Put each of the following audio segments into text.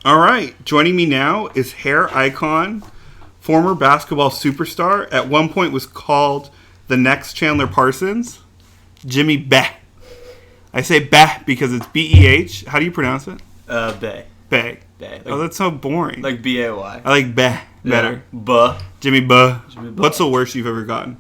All right. Joining me now is hair icon, former basketball superstar. At one point was called the next Chandler Parsons, Jimmy Beh. I say Beh because it's B-E-H. How do you pronounce it? Bay. Beh. Bay. Oh, that's so boring. Like B-A-Y. I like Beh better. Yeah. Buh. Jimmy Beh. Jimmy Beh. What's the worst you've ever gotten?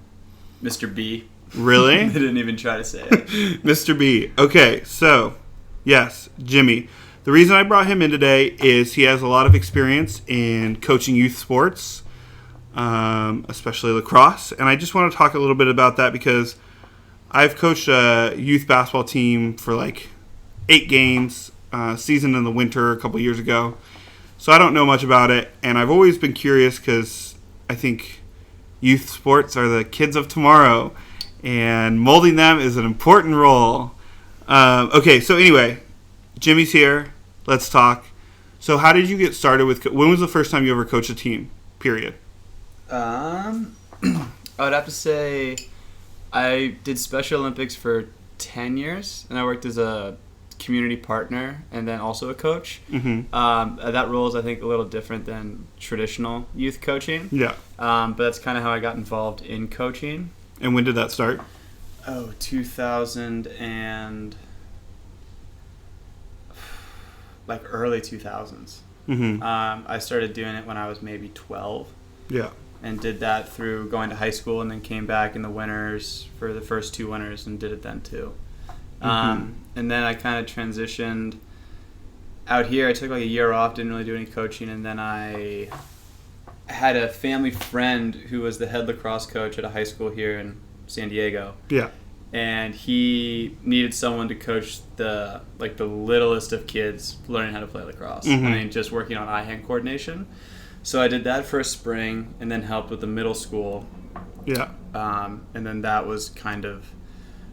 Mr. B. Really? They didn't even try to say it. Mr. B. Okay, so, yes, Jimmy. The reason I brought him in today is he has a lot of experience in coaching youth sports, especially lacrosse. And I just want to talk a little bit about that because I've coached a youth basketball team for like 8 games, season in the winter a couple years ago. So I don't know much about it. And I've always been curious because I think youth sports are the kids of tomorrow. And molding them is an important role. Okay, so anyway, Jimmy's here. Let's talk. So how did you get started with... when was the first time you ever coached a team, period? I would have to say I did Special Olympics for 10 years, and I worked as a community partner and then also a coach. Mm-hmm. That role is, I think, a little different than traditional youth coaching. Yeah. But that's kind of how I got involved in coaching. And when did that start? Oh, 2000 and... like early 2000s. Mm-hmm. I started doing it when I was maybe 12. Yeah. And did that through going to high school and then came back in the winters for the first 2 winters and did it then too. Mm-hmm. And then I kind of transitioned out here. I took like a year off, didn't really do any coaching, and then I had a family friend who was the head lacrosse coach at a high school here in San Diego. Yeah. And he needed someone to coach the littlest of kids learning how to play lacrosse. Mm-hmm. I mean, just working on eye-hand coordination. So I did that for a spring and then helped with the middle school. Yeah. And then that was kind of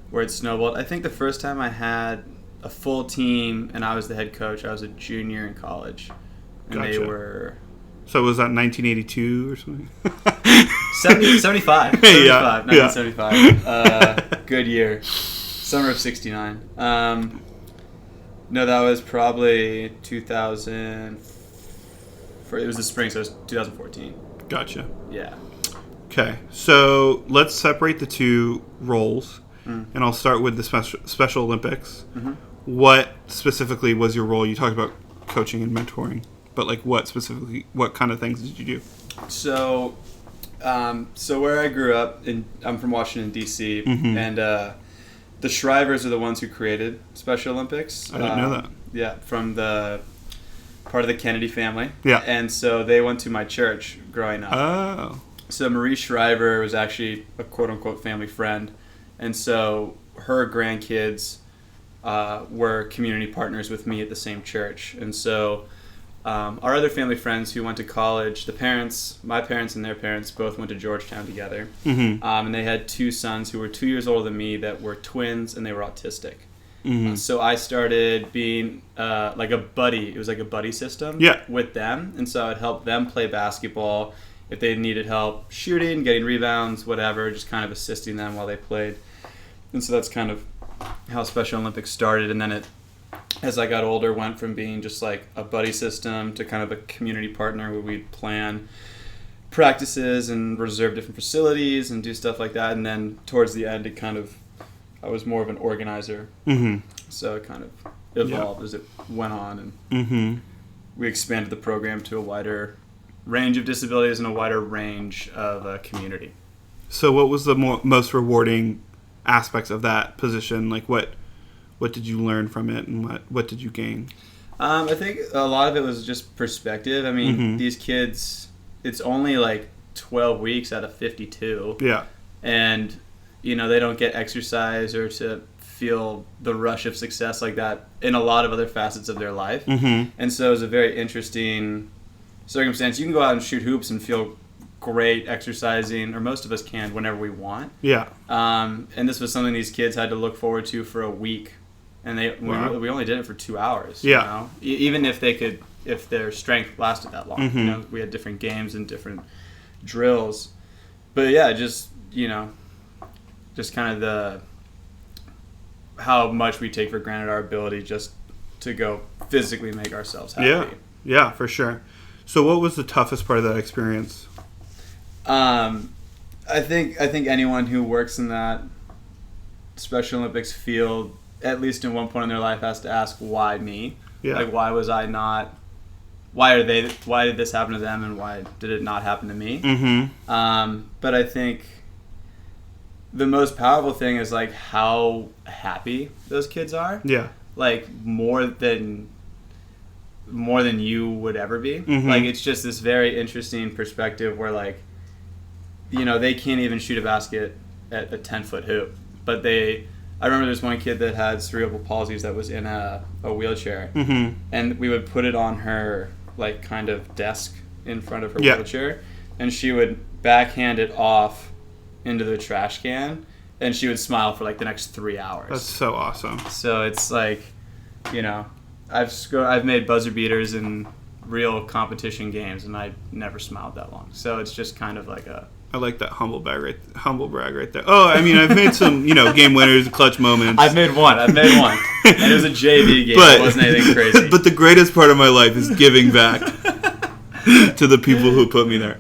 where it snowballed. I think the first time I had a full team and I was the head coach, I was a junior in college. And Gotcha. they were... So was that 1982 or something? 75. 1975. Good year. Summer of 69. No, that was probably 2000. It was the spring, so it was 2014. Gotcha. Yeah. Okay, so let's separate the two roles, and I'll start with the Special Olympics. Mm-hmm. What specifically was your role? You talked about coaching and mentoring, but like what specifically, what kind of things did you do? So where I grew up, I'm from Washington, D.C., Mm-hmm. and the Shrivers are the ones who created Special Olympics. I didn't know that. Yeah, from the part of the Kennedy family. Yeah. And so they went to my church growing up. Oh. So Marie Shriver was actually a quote-unquote family friend, and so her grandkids were community partners with me at the same church. And so our other family friends who went to college, my parents and their parents both went to Georgetown together. Mm-hmm. And they had 2 sons who were 2 years older than me that were twins, and they were autistic. Mm-hmm. So I started being like a buddy. It was like a buddy system with them. And so I'd help them play basketball if they needed help shooting, getting rebounds, whatever, just kind of assisting them while they played. And so that's kind of how Special Olympics started. And then as I got older, went from being just like a buddy system to kind of a community partner where we'd plan practices and reserve different facilities and do stuff like that. And then towards the end, I was more of an organizer. Mm-hmm. So it kind of evolved as it went on, and Mm-hmm. we expanded the program to a wider range of disabilities and a wider range of community. So what was the most rewarding aspects of that position? Like what did you learn from it, and what did you gain? I think a lot of it was just perspective. I mean, Mm-hmm. these kids, it's only like 12 weeks out of 52. Yeah. And, they don't get exercise or to feel the rush of success like that in a lot of other facets of their life. Mm-hmm. And so it was a very interesting circumstance. You can go out and shoot hoops and feel great exercising, or most of us can, whenever we want. Yeah. And this was something these kids had to look forward to for a week. And Wow. we only did it for 2 hours. Yeah. Even if their strength lasted that long. Mm-hmm. We had different games and different drills. But yeah, just kind of how much we take for granted our ability just to go physically make ourselves happy. Yeah, for sure. So what was the toughest part of that experience? I think anyone who works in that Special Olympics field, at least in one point in their life, has to ask, why me? Yeah. Like, why was I not? Why did this happen to them, and why did it not happen to me? Mm-hmm. But I think the most powerful thing is like how happy those kids are. Yeah. Like more than you would ever be. Mm-hmm. Like it's just this very interesting perspective where like, you know, they can't even shoot a basket at a 10-foot hoop, but I remember there's one kid that had cerebral palsies that was in a wheelchair, mm-hmm. and we would put it on her like kind of desk in front of her wheelchair, and she would backhand it off into the trash can, and she would smile for like the next 3 hours. That's so awesome. So it's like, you know, I've made buzzer beaters in real competition games, and I never smiled that long. So it's just kind of like I like that humble brag right there. Oh, I mean, I've made some, game winners, clutch moments. I've made one, and it was a JV game. It wasn't anything crazy. But the greatest part of my life is giving back to the people who put me there.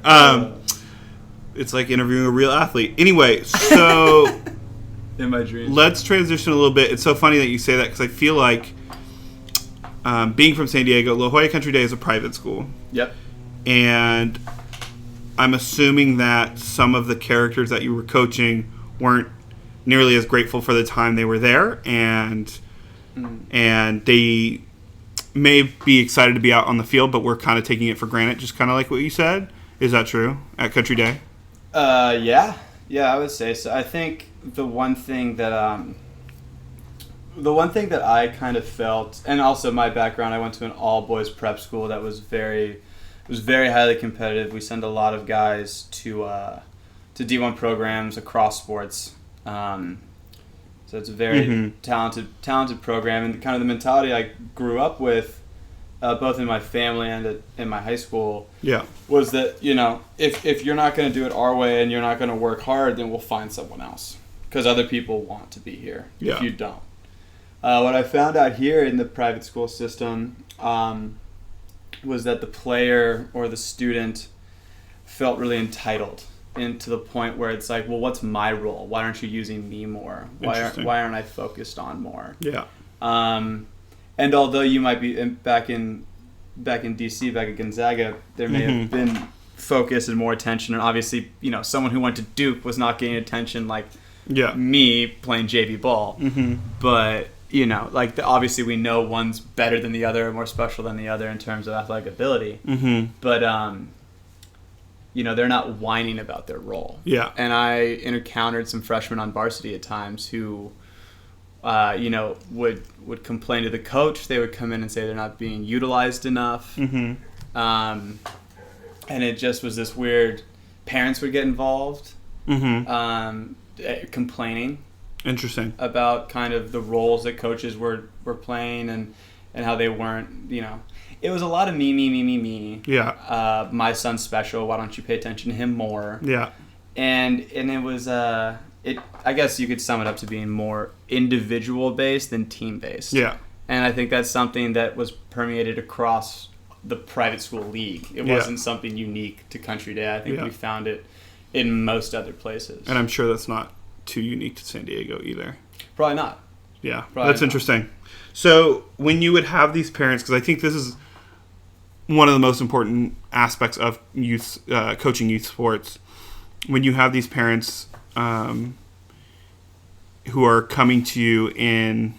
It's like interviewing a real athlete. Anyway, so in my dreams. Let's transition a little bit. It's so funny that you say that because I feel like being from San Diego, La Jolla Country Day is a private school. Yep. And I'm assuming that some of the characters that you were coaching weren't nearly as grateful for the time they were there, and they may be excited to be out on the field, but we're kind of taking it for granted, just kind of like what you said. Is that true at Country Day? Yeah, I would say so. I think the one thing that I kind of felt, and also my background, I went to an all-boys prep school that was very highly competitive. We send a lot of guys to D1 programs across sports. So it's a very talented program, and kind of the mentality I grew up with, both in my family and in my high school, was that, if you're not going to do it our way and you're not going to work hard, then we'll find someone else because other people want to be here. Yeah. If you don't. What I found out here in the private school system was that the player or the student felt really entitled, and to the point where it's like, well, what's my role? Why aren't you using me more? Why aren't I focused on more? Yeah. And although you might be back in DC, back at Gonzaga, there may have been focus and more attention, and obviously, someone who went to Duke was not getting attention like me playing JV ball. But obviously we know one's better than the other, more special than the other in terms of athletic ability. But they're not whining about their role. Yeah. And I encountered some freshmen on varsity at times who would complain to the coach. They would come in and say they're not being utilized enough. And it just was this weird. Parents would get involved, complaining. Interesting. About kind of the roles that coaches were playing and how they weren't. It was a lot of me. Yeah. My son's special. Why don't you pay attention to him more? Yeah. And it was I guess you could sum it up to being more individual based than team based. Yeah. And I think that's something that was permeated across the private school league. It wasn't something unique to Country Day. I think we found it in most other places. And I'm sure that's not too unique to San Diego either. Probably not. Yeah. That's interesting. So when you would have these parents, because I think this is one of the most important aspects of youth coaching youth sports, when you have these parents who are coming to you in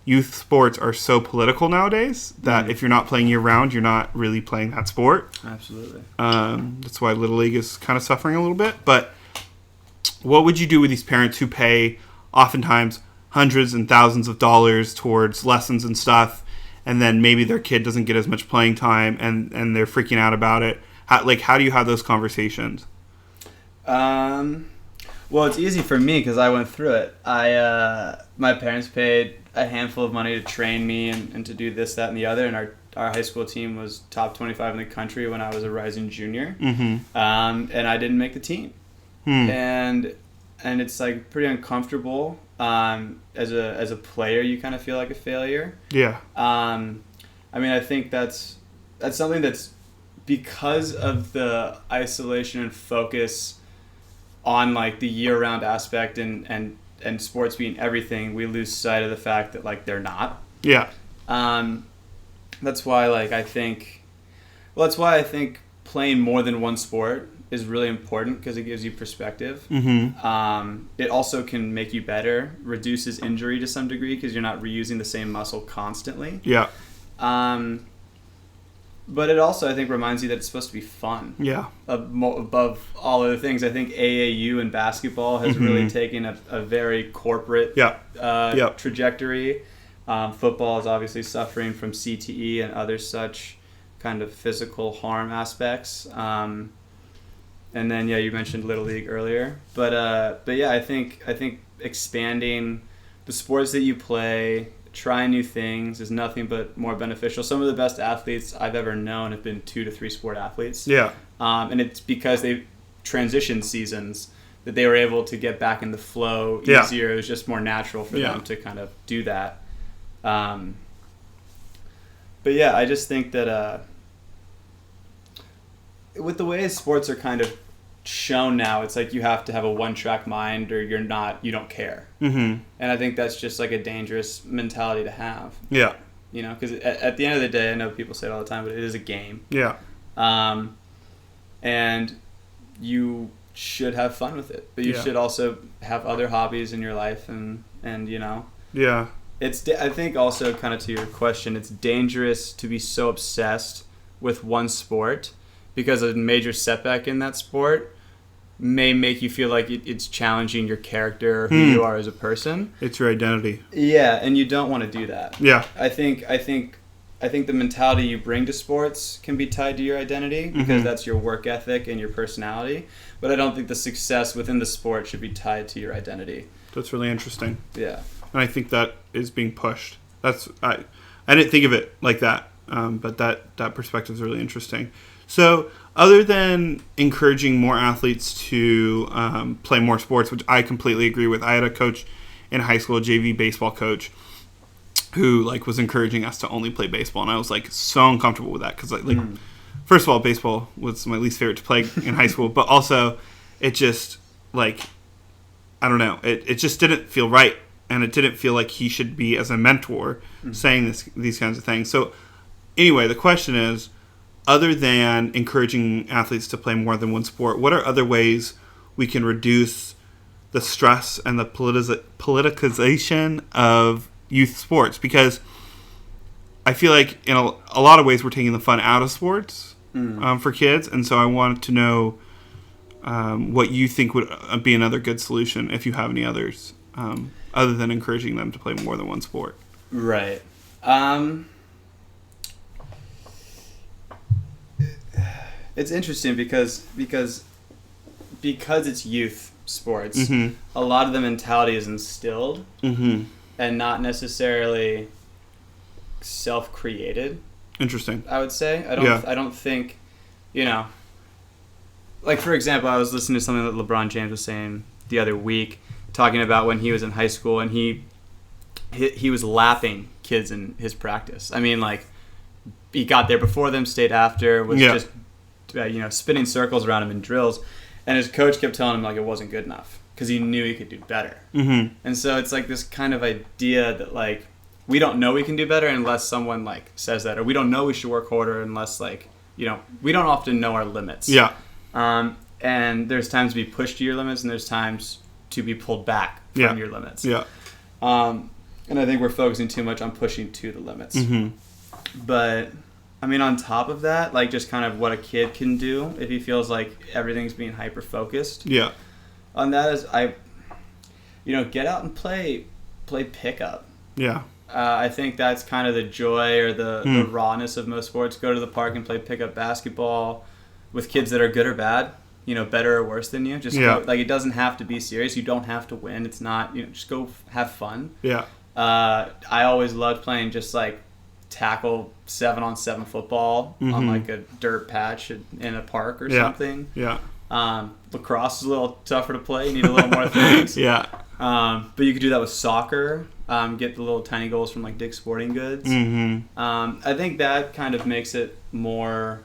youth sports are so political nowadays that if you're not playing year round, you're not really playing that sport. Absolutely. That's why Little League is kind of suffering a little bit. But what would you do with these parents who pay oftentimes hundreds and thousands of dollars towards lessons and stuff, and then maybe their kid doesn't get as much playing time and they're freaking out about it? How do you have those conversations? Well, it's easy for me because I went through it. My parents paid a handful of money to train me and to do this, that, and the other, and our high school team was top 25 in the country when I was a rising junior. And I didn't make the team. And it's like pretty uncomfortable. As a player, you kind of feel like a failure. Yeah. I think that's that's something that's because of the isolation and focus on like the year-round aspect and sports being everything, we lose sight of the fact that like they're not. Yeah. That's why I think playing more than one sport is really important because it gives you perspective. Mm-hmm. It also can make you better, reduces injury to some degree because you're not reusing the same muscle constantly. Yeah. But it also, I think, reminds you that it's supposed to be fun. Yeah. Above all other things, I think AAU and basketball has really taken a very corporate trajectory. Football is obviously suffering from CTE and other such kind of physical harm aspects. And then you mentioned Little League earlier, but yeah, I think expanding the sports that you play, trying new things is nothing but more beneficial. Some of the best athletes I've ever known have been 2 to 3 sport athletes. Yeah. And it's because they transitioned seasons that they were able to get back in the flow easier. It was just more natural for them to kind of do that. But yeah, I just think that with the way sports are kind of shown now, it's like you have to have a one-track mind or you don't care. Mm-hmm. And I think that's just like a dangerous mentality to have. Yeah. You know, because at the end of the day, I know people say it all the time, but it is a game. Yeah. And you should have fun with it, but you should also have other hobbies in your life and you know. Yeah. I think also kind of to your question, it's dangerous to be so obsessed with one sport because a major setback in that sport may make you feel like it's challenging your character or who you are as a person. It's your identity. Yeah, and you don't want to do that. Yeah. I think the mentality you bring to sports can be tied to your identity because that's your work ethic and your personality. But I don't think the success within the sport should be tied to your identity. That's really interesting. Yeah. And I think that is being pushed. I didn't think of it like that, but that perspective is really interesting. So other than encouraging more athletes to play more sports, which I completely agree with, I had a coach in high school, a JV baseball coach, who was encouraging us to only play baseball, and I was so uncomfortable with that because first of all, baseball was my least favorite to play in high school, but also it just I don't know, it just didn't feel right, and it didn't feel like he should be as a mentor saying these kinds of things. So anyway, the question is, other than encouraging athletes to play more than one sport, what are other ways we can reduce the stress and the politicization of youth sports? Because I feel like in a lot of ways we're taking the fun out of sports for kids, and so I wanted to know what you think would be another good solution, if you have any others, other than encouraging them to play more than one sport. Right. It's interesting because it's youth sports, a lot of the mentality is instilled and not necessarily self-created. Interesting. I would say. I don't think, for example, I was listening to something that LeBron James was saying the other week, talking about when he was in high school and he was lapping kids in his practice. I mean, he got there before them, stayed after, was just spinning circles around him in drills, and his coach kept telling him it wasn't good enough because he knew he could do better. And so it's this kind of idea that we don't know we can do better unless someone says that, or we don't know we should work harder unless we don't often know our limits. Yeah. And there's times to be pushed to your limits, and there's times to be pulled back from your limits. Yeah. And I think we're focusing too much on pushing to the limits. But I mean, on top of that, just kind of what a kid can do if he feels like everything's being hyper focused. Yeah. On that is get out and play pickup. Yeah. I think that's kind of the joy or the rawness of most sports. Go to the park and play pickup basketball with kids that are good or bad, better or worse than you. Just go, it doesn't have to be serious. You don't have to win. It's not, just go have fun. Yeah. I always loved playing just tackle 7-on-7 football on a dirt patch in a park or something. Yeah. Lacrosse is a little tougher to play. You need a little more things. Yeah. But you could do that with soccer. Get the little tiny goals from like Dick's Sporting Goods. Mm-hmm. I think that kind of makes it more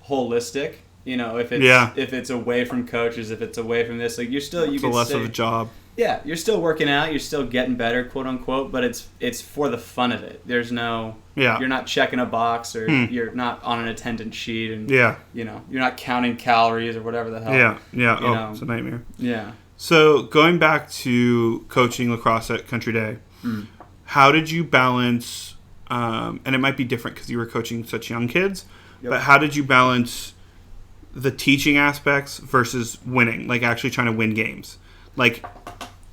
holistic. You know, if it's away from coaches, if it's away from this, like you can less of a job. Yeah, you're still working out, you're still getting better, quote unquote, but it's for the fun of it. There's no you're not checking a box or you're not on an attendance sheet and you know, you're not counting calories or whatever the hell. Yeah. It's a nightmare. Yeah. So going back to coaching lacrosse at Country Day, how did you balance and it might be different because you were coaching such young kids, but how did you balance the teaching aspects versus winning, like actually trying to win games? Like,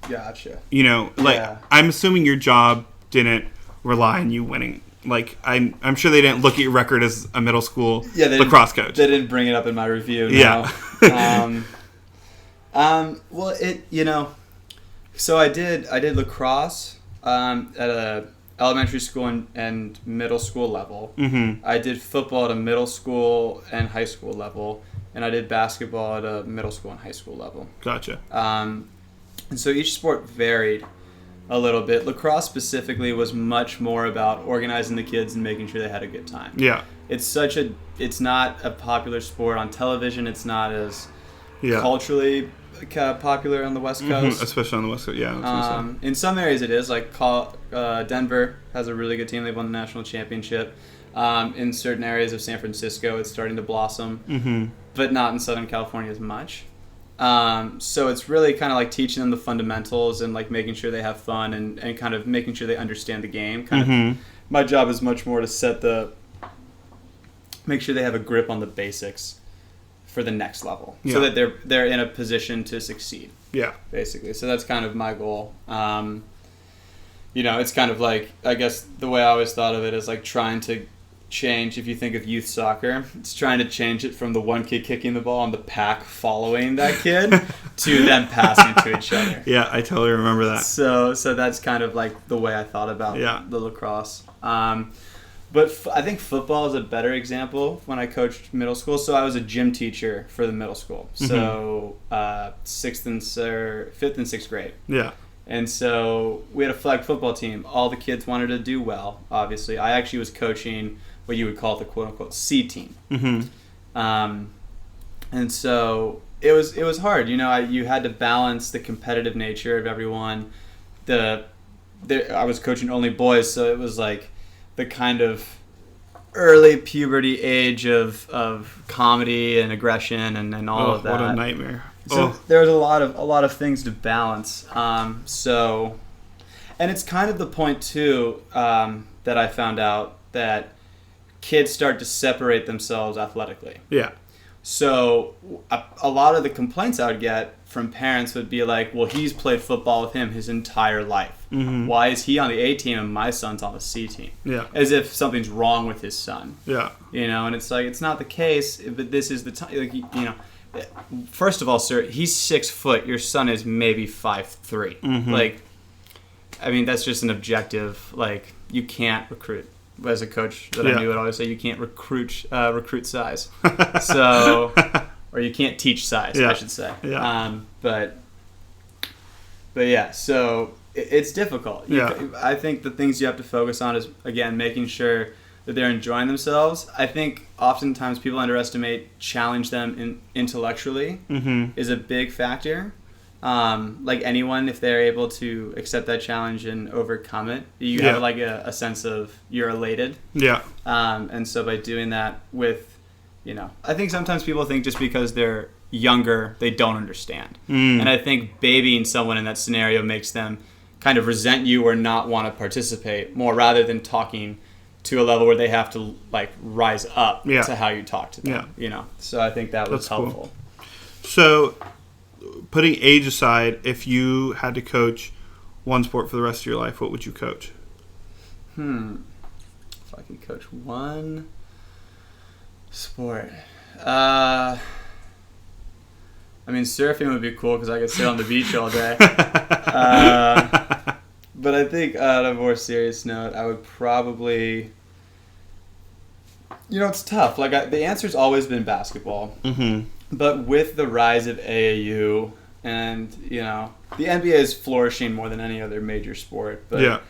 gotcha. You know, like I'm assuming your job didn't rely on you winning. Like I'm sure they didn't look at your record as a middle school lacrosse coach. They didn't bring it up in my review. No. Yeah. Well, so I did lacrosse at a elementary school and middle school level. Mm-hmm. I did football at a middle school and high school level. And I did basketball at a middle school and high school level. Gotcha. And so each sport varied a little bit. Lacrosse specifically was much more about organizing the kids and making sure they had a good time. Yeah. It's not a popular sport on television. It's not as culturally popular on the West Coast. Especially on the West Coast, yeah. In some areas it is. Like Denver has a really good team. They've won the national championship. In certain areas of San Francisco, it's starting to blossom, but not in Southern California as much. So it's really kind of like teaching them the fundamentals and like making sure they have fun and kind of making sure they understand the game. My job is much more to make sure they have a grip on the basics for the next level, so that they're in a position to succeed. Yeah, basically. So that's kind of my goal. It's kind of like, I guess the way I always thought of it is like trying to change, if you think of youth soccer, it's trying to change it from the one kid kicking the ball and the pack following that kid to them passing to each other. Yeah, I totally remember that. So that's kind of like the way I thought about the lacrosse. But I think football is a better example when I coached middle school. So I was a gym teacher for the middle school. So 5th and 6th grade. Yeah. And so we had a flag football team. All the kids wanted to do well, obviously. I actually was coaching what you would call the quote-unquote C team. And so it was hard. You had to balance the competitive nature of everyone. I was coaching only boys, so it was like the kind of early puberty age of comedy and aggression and all of that. What a nightmare. So there was a lot of things to balance. And it's kind of the point too that I found out that kids start to separate themselves athletically. Yeah. So a lot of the complaints I would get from parents would be like, well, he's played football with him his entire life. Why is he on the A team and my son's on the C team? Yeah. As if something's wrong with his son. Yeah. And it's like, it's not the case, but this is the time, first of all, sir, he's 6 foot. Your son is maybe 5'3". Like, I mean, that's just an objective. Like, you can't recruit. As a coach that I knew, I'd always say you can't recruit size. So, or you can't teach size, I should say. Yeah. But yeah, so it's difficult. I think the things you have to focus on is, again, making sure that they're enjoying themselves. I think oftentimes people underestimate challenge them intellectually is a big factor. Like anyone, if they're able to accept that challenge and overcome it, you have like a sense of you're elated. Yeah. And so by doing that with, I think sometimes people think just because they're younger, they don't understand. And I think babying someone in that scenario makes them kind of resent you or not want to participate more, rather than talking to a level where they have to like rise up to how you talk to them. So I think that was helpful. Cool. So putting age aside, if you had to coach one sport for the rest of your life, what would you coach? If I could coach one sport, I mean, surfing would be cool because I could sit on the beach all day. But I think on a more serious note, I would probably, it's tough. Like the answer's always been basketball. But with the rise of AAU and, the NBA is flourishing more than any other major sport. But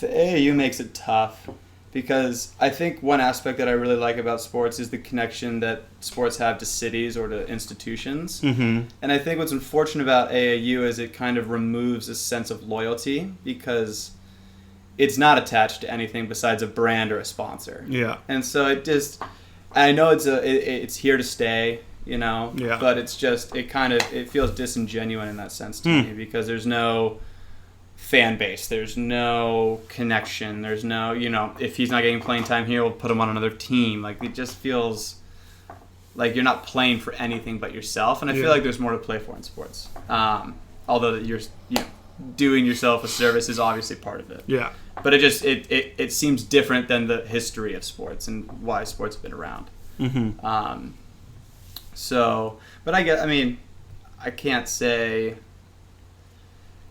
the AAU makes it tough because I think one aspect that I really like about sports is the connection that sports have to cities or to institutions. Mm-hmm. And I think what's unfortunate about AAU is it kind of removes a sense of loyalty because it's not attached to anything besides a brand or a sponsor. Yeah. And so I know it's here to stay, but it's just, it feels disingenuous in that sense to me because there's no fan base, there's no connection, there's no, if he's not getting playing time here, we'll put him on another team. Like, it just feels like you're not playing for anything but yourself, and I feel like there's more to play for in sports. Although you're, doing yourself a service is obviously part of it. Yeah. But it seems different than the history of sports and why sports have been around. Mm-hmm. But I can't say.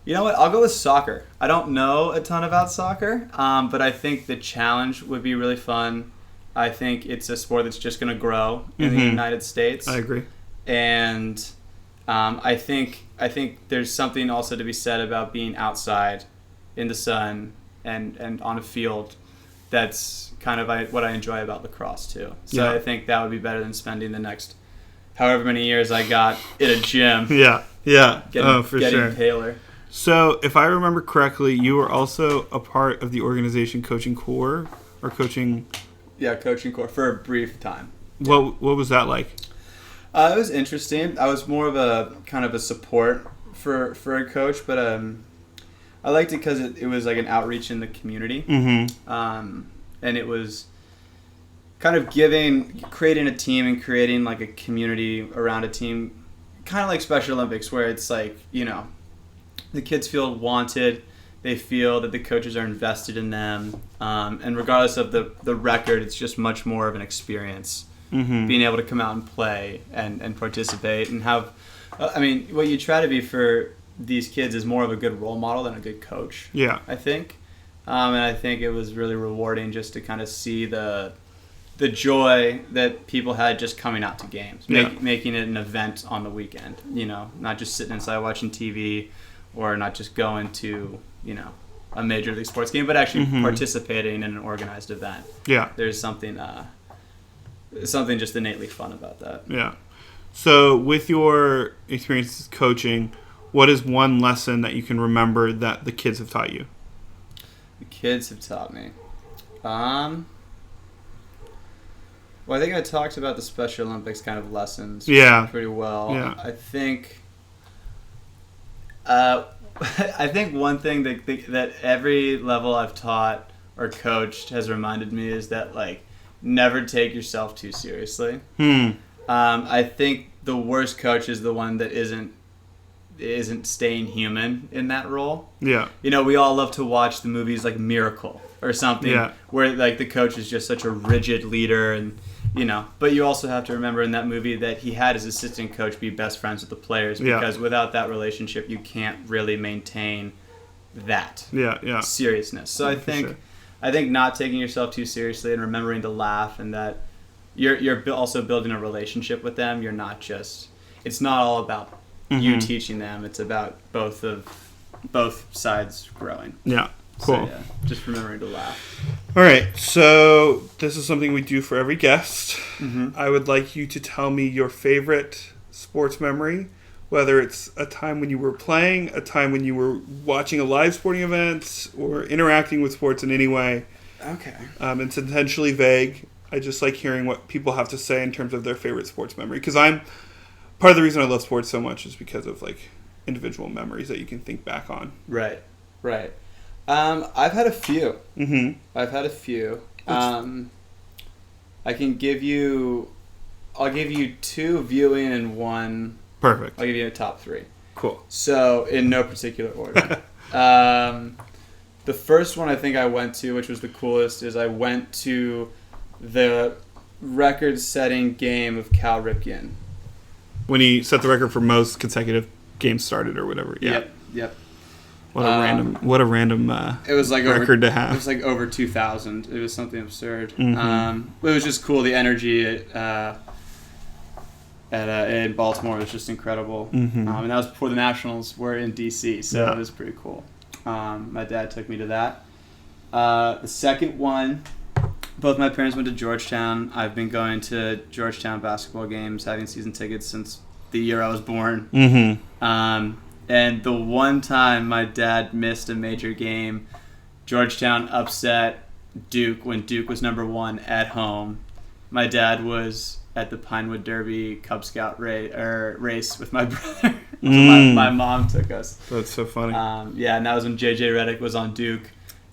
You know what? I'll go with soccer. I don't know a ton about soccer, but I think the challenge would be really fun. I think it's a sport that's just going to grow in the United States. I agree. And I think there's something also to be said about being outside in the sun and on a field. That's kind of what I enjoy about lacrosse too. So I think that would be better than spending the next however many years I got in a gym. Yeah. Getting paler. So, if I remember correctly, you were also a part of the organization Coaching Core, or coaching... Yeah, Coaching Core, for a brief time. What was that like? It was interesting. I was more of a kind of a support for a coach, but I liked it because it was like an outreach in the community. Mm-hmm. And it was kind of creating a team and creating like a community around a team, kind of like Special Olympics, where it's like, the kids feel wanted, they feel that the coaches are invested in them, and regardless of the record, it's just much more of an experience. Mm-hmm. Being able to come out and play and participate and have, what you try to be for these kids is more of a good role model than a good coach. Yeah, I think, and I think it was really rewarding just to kind of see the joy that people had just coming out to games, making it an event on the weekend. Not just sitting inside watching TV. Or not just going to, a major league sports game, but actually participating in an organized event. Yeah. There's something just innately fun about that. Yeah. So with your experiences coaching, what is one lesson that you can remember that the kids have taught you? The kids have taught me. Well, I think I talked about the Special Olympics kind of lessons pretty well. Yeah. I think... I think one thing that every level I've taught or coached has reminded me is that, like, never take yourself too seriously. I think the worst coach is the one that isn't staying human in that role. Yeah. We all love to watch the movies like Miracle or something where, like, the coach is just such a rigid leader and... but you also have to remember in that movie that he had his assistant coach be best friends with the players because without that relationship, you can't really maintain that seriousness. So I think not taking yourself too seriously and remembering to laugh and that you're also building a relationship with them. You're not just, it's not all about you teaching them. It's about both sides growing. Yeah. Cool. So, just remembering to laugh. All right, so this is something we do for every guest. Mm-hmm. I would like you to tell me your favorite sports memory, whether it's a time when you were playing, a time when you were watching a live sporting event, or interacting with sports in any way. Okay. It's intentionally vague. I just like hearing what people have to say in terms of their favorite sports memory, because part of the reason I love sports so much is because of, like, individual memories that you can think back on. Right. I've had a few. Mm-hmm. I've had a few. I'll give you 2 viewing and 1. Perfect. I'll give you a top 3. Cool. So in no particular order. The first one I think I went to, which was the coolest, is I went to the record-setting game of Cal Ripken. When he set the record for most consecutive games started or whatever. Yeah. Yep. What a random it was like record to have. It was like over 2,000. It was something absurd. Mm-hmm. It was just cool, the energy. in Baltimore. It was just incredible. Mm-hmm. And that was before the Nationals were in D.C., so it was pretty cool. My dad took me to that. The second one, both my parents went to Georgetown. I've been going to Georgetown basketball games, having season tickets since the year I was born. Mm-hmm. And the one time my dad missed a major game, Georgetown upset Duke when Duke was number 1 at home. My dad was at the Pinewood Derby Cub Scout race with my brother. So my mom took us. That's so funny. And that was when J.J. Redick was on Duke,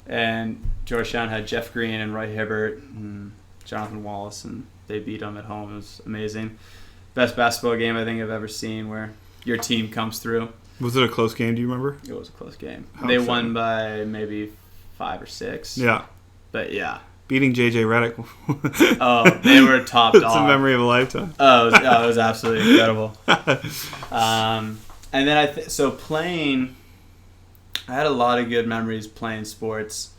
and Georgetown had Jeff Green and Roy Hibbert and Jonathan Wallace, and they beat them at home. It was amazing. Best basketball game I think I've ever seen where your team comes through. Was it a close game? Do you remember? It was a close game. They won by maybe 5 or 6. Yeah. But yeah. Beating J.J. Redick. They were top dog. It's a memory of a lifetime. It was absolutely incredible. And then so playing, I had a lot of good memories playing sports,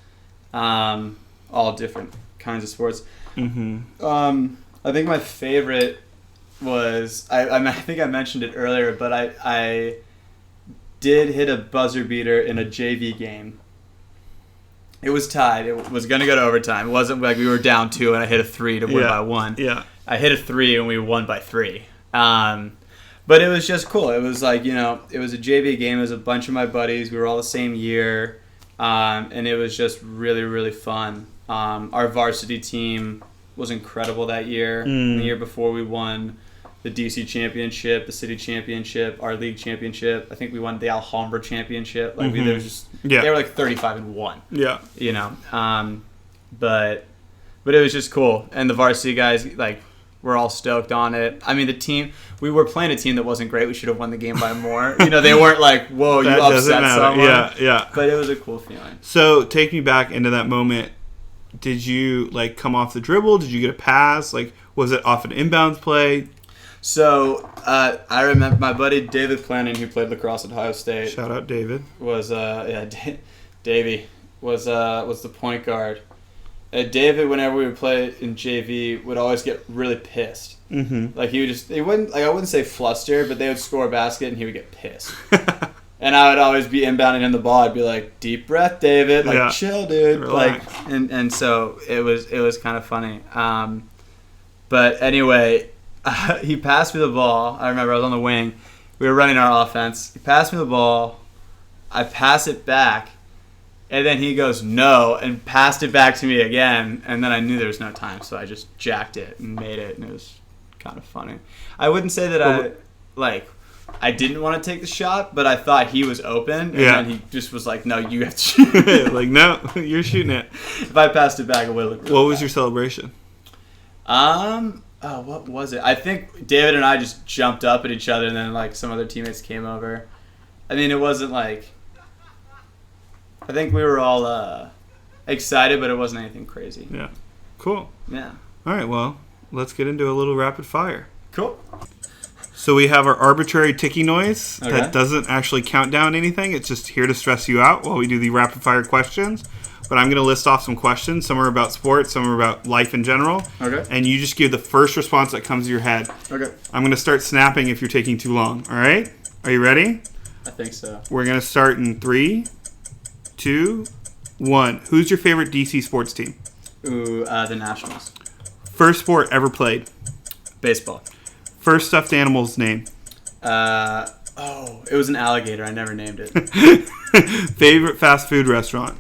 all different kinds of sports. Mm-hmm. I think my favorite was, I think I mentioned it earlier, but I did hit a buzzer beater in a JV game. It was tied. It was going to go to overtime. It wasn't like we were down 2 and I hit a 3 to win by 1. Yeah. I hit a 3 and we won by 3. But it was just cool. It was like, it was a JV game. It was a bunch of my buddies. We were all the same year. And it was just really, really fun. Our varsity team was incredible that year. The year before we won the DC championship, the city championship, our league championship. I think we won the Alhambra championship. Like they were like 35-1. Yeah. But it was just cool. And the varsity guys were all stoked on it. I mean, the team, we were playing a team that wasn't great. We should have won the game by more. They weren't like, whoa, you upset someone. Yeah. But it was a cool feeling. So take me back into that moment. Did you come off the dribble? Did you get a pass? Was it off an inbounds play? So I remember my buddy David Planning, who played lacrosse at Ohio State. Shout out David. Was Davey was the point guard. David, whenever we would play in JV, would always get really pissed. Mm-hmm. He wouldn't I wouldn't say flustered, but they would score a basket and he would get pissed. And I would always be inbounding him the ball. I'd be like, deep breath, David. Chill, dude. Relax. And so it was kind of funny. But anyway, he passed me the ball. I remember I was on the wing. We were running our offense. He passed me the ball. I pass it back. And then he goes, no, and passed it back to me again. And then I knew there was no time, so I just jacked it and made it. And it was kind of funny. I wouldn't say that I didn't want to take the shot, but I thought he was open. And then he just was like, no, you have to shoot it. No, you're shooting it. If I passed it back, it would have looked really What was your celebration? What was it? I think David and I just jumped up at each other, and then some other teammates came over. I mean, it wasn't I think we were all excited, but it wasn't anything crazy. Yeah. Cool. Yeah. All right, well, let's get into a little rapid fire. Cool. So we have our arbitrary ticking noise that doesn't actually count down anything. It's just here to stress you out while we do the rapid fire questions. But I'm going to list off some questions. Some are about sports, some are about life in general. Okay. And you just give the first response that comes to your head. Okay. I'm going to start snapping if you're taking too long. All right? Are you ready? I think so. We're going to start in 3, 2, 1. Who's your favorite DC sports team? The Nationals. First sport ever played? Baseball. First stuffed animal's name? It was an alligator. I never named it. Favorite fast food restaurant?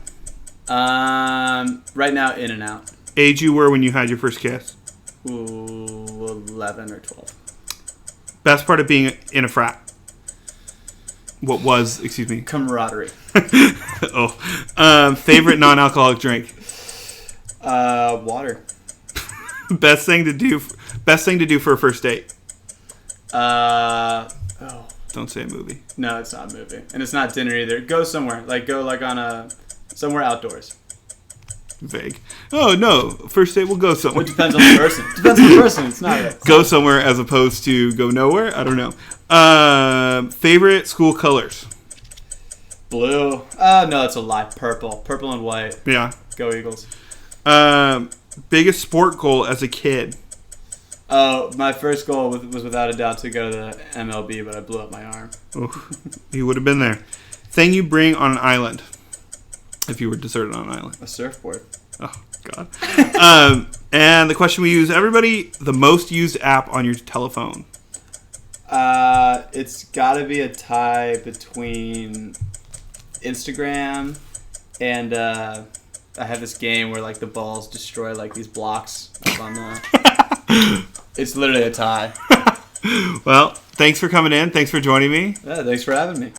Right now, In-N-Out. Age you were when you had your first kiss? 11 or 12. Best part of being in a frat? Camaraderie. Favorite non-alcoholic drink? Water. Best thing to do for a first date? Don't say a movie. No, it's not a movie, and it's not dinner either. Go somewhere, go somewhere outdoors. Vague. Oh no, first date will go somewhere. Well, it depends on the person. It's not. Go somewhere as opposed to go nowhere. I don't know. Favorite school colors? Blue. No, that's a lie. Purple and white. Yeah. Go Eagles. Biggest sport goal as a kid? Oh, my first goal was without a doubt to go to the MLB, but I blew up my arm. Oh, you would have been there. Thing you bring on an island, if you were deserted on an island. A surfboard. Oh, God. And the question we use, everybody, the most used app on your telephone. It's got to be a tie between Instagram and I have this game where like the balls destroy like these blocks up on the. It's literally a tie. Well, thanks for coming in. Thanks for joining me. Yeah, thanks for having me.